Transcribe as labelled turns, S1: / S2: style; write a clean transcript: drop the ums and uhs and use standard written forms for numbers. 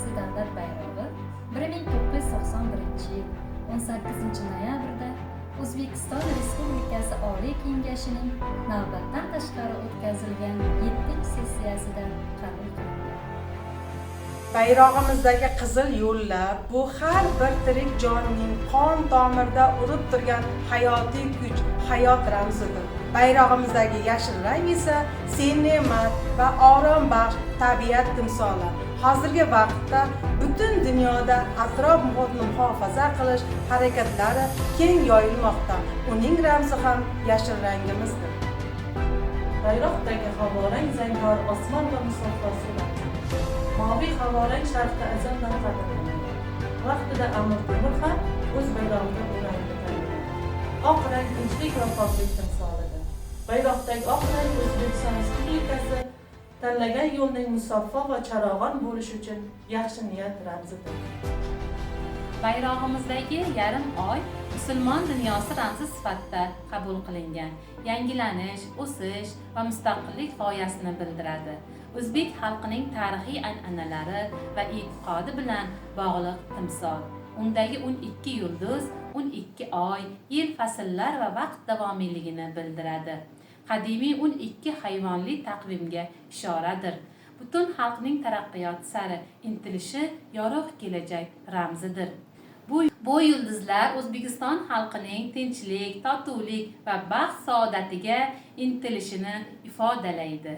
S1: Respublikasi davlat bayrog'i 1991 yil 18 noyabrda O'zbekiston Respublikasi Oliy Kengashining navbatdan tashqari o'tkazilgan 7-sessiyasida qabul qilindi.
S2: Bayrog'imizdagi qizil yo'llar bu har bir tirik jonning qon tomirida urib turgan hayotiy kuch, hayot ramzidir. Bayrog'imizdagi yashil rang esa ne'mat va orom baxsh tabiat timsoli. Hozirgi vaqtda butun dunyoda atrof muhitni muhofaza qilish harakatlari keng yoyilmoqda. Uning ramzi ham yashil rangimizdir.
S3: Bayroqdagi havorang zangor osmon va musaffo surat. Moviy havorang sharqda azaldan qadrlanadi. Vaqtida Amir Temur ham o'z bayrog'iga bu rangni tanlagan. Oq rang tinchlik va poklik timsolidir. Bayroqdagi oq rang O'zbekiston Respublikasi tanlagan yo'lning musaffo va charog'on bo'lishi uchun yaxshi niyat ramzidir.
S4: Bayrog'imizdagi yarim oy musulmon dunyosi ramzi sifatida qabul qilingan, yangilanish, o'sish va mustaqillik g'oyasini bildiradi. O'zbek xalqining tarixiy an'analari va e'tiqodi bilan bog'liq timsol. Undagi 12 yulduz, 12 oy, yil, fasllar va vaqt davomiyligini bildiradi. Qadimiy 12 hayvonli taqvimga ishoradir. Butun xalqning taraqqiyoti sari intilishi yorug' kelajak ramzidir. Bu yulduzlar O'zbekiston xalqining tinchlik, totuvlik va baxt saodatiga intilishini ifodalaydi.